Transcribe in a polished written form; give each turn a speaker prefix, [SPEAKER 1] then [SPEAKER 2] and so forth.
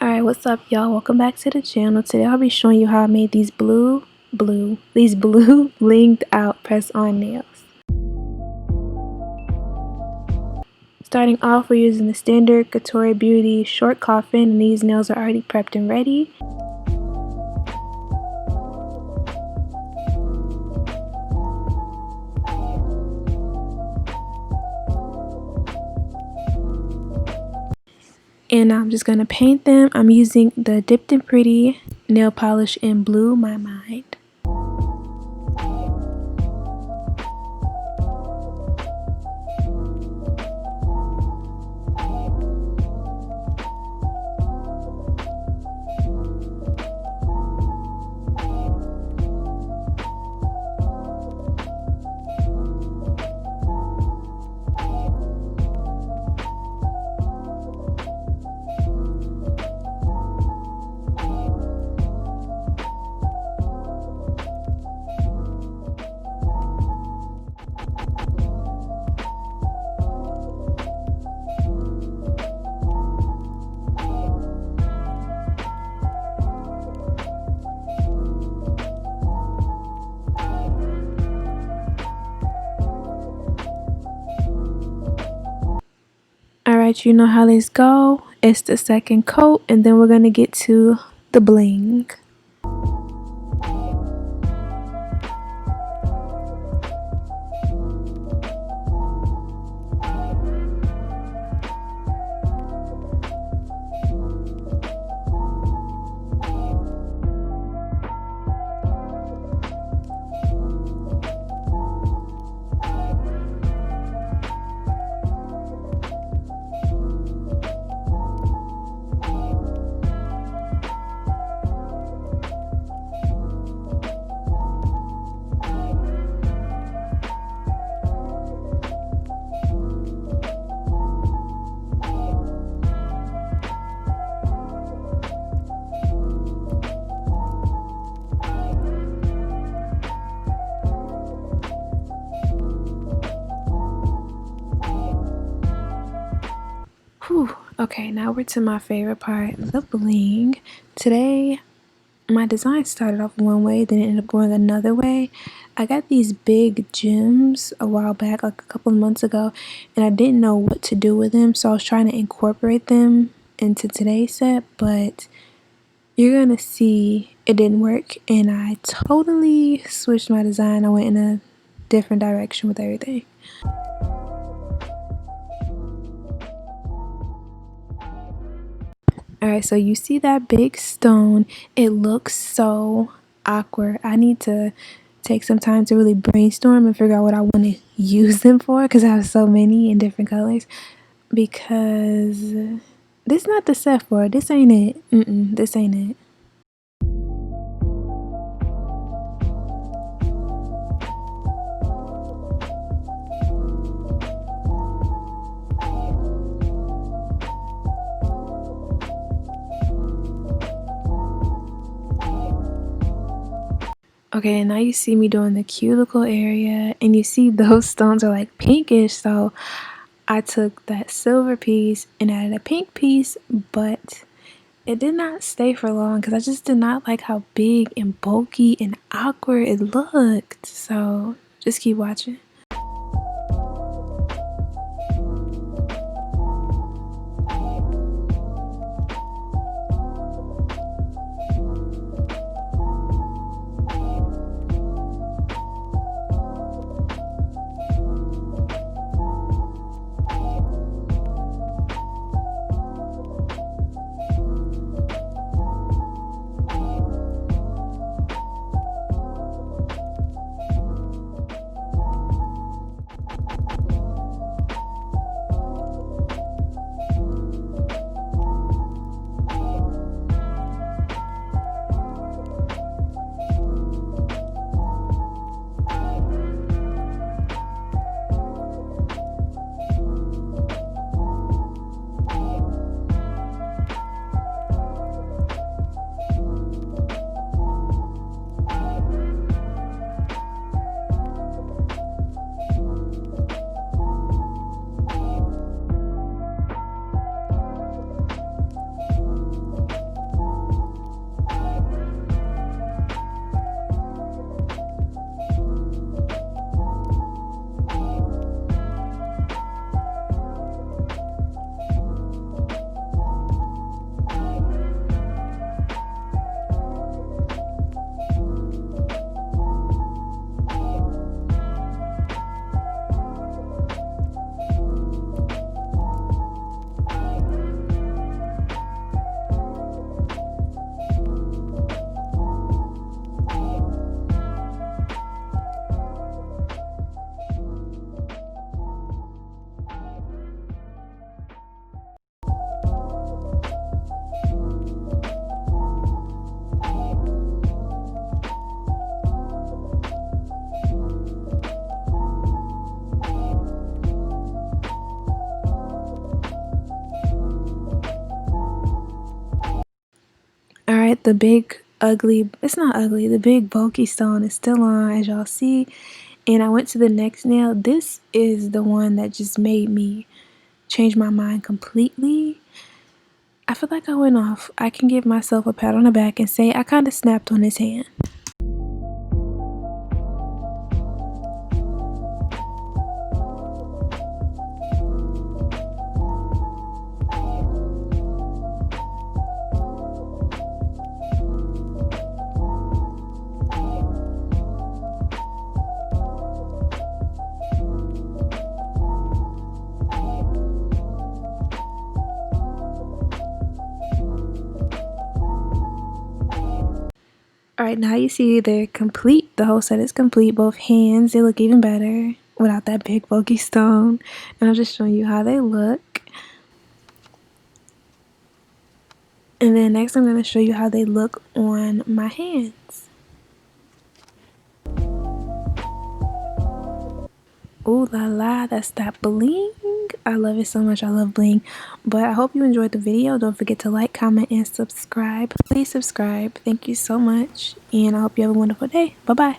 [SPEAKER 1] Alright, what's up y'all? Welcome back to the channel. Today I'll be showing you how I made these blue blinged out press on nails. Starting off, we're using the standard Katori Beauty short coffin, and these nails are already prepped and ready. And I'm just going to paint them. I'm using the Dipped and Pretty nail polish in Blue My Mind. Alright, you know how this go. It's the second coat, and then we're going to get to the bling. Whew. Okay, now we're to my favorite part, the bling. Today, my design started off one way, then it ended up going another way. I got these big gems a while back, like a couple of months ago, and I didn't know what to do with them, so I was trying to incorporate them into today's set, but you're gonna see it didn't work, and I totally switched my design. I went in a different direction with everything. Alright, so you see that big stone. It looks so awkward. I need to take some time to really brainstorm and figure out what I want to use them for, because I have so many in different colors. Because this is not the set for it. This ain't it. This ain't it. Okay, now you see me doing the cuticle area, and you see those stones are like pinkish, so I took that silver piece and added a pink piece, but it did not stay for long because I just did not like how big and bulky and awkward it looked. So just keep watching. Alright, the big ugly, it's not ugly, the big bulky stone is still on, as y'all see. And I went to the next nail. This is the one that just made me change my mind completely. I feel like I went off. I can give myself a pat on the back and say I kind of snapped on his hand. Alright, now you see they're complete. The whole set is complete. Both hands, they look even better without that big bulky stone. And I'm just showing you how they look. And then next I'm going to show you how they look on my hands. Ooh la la, that's that bling. I love it so much. I love bling. But I hope you enjoyed the video. Don't forget to like, comment, and subscribe. Please subscribe. Thank you so much. And I hope you have a wonderful day. Bye-bye.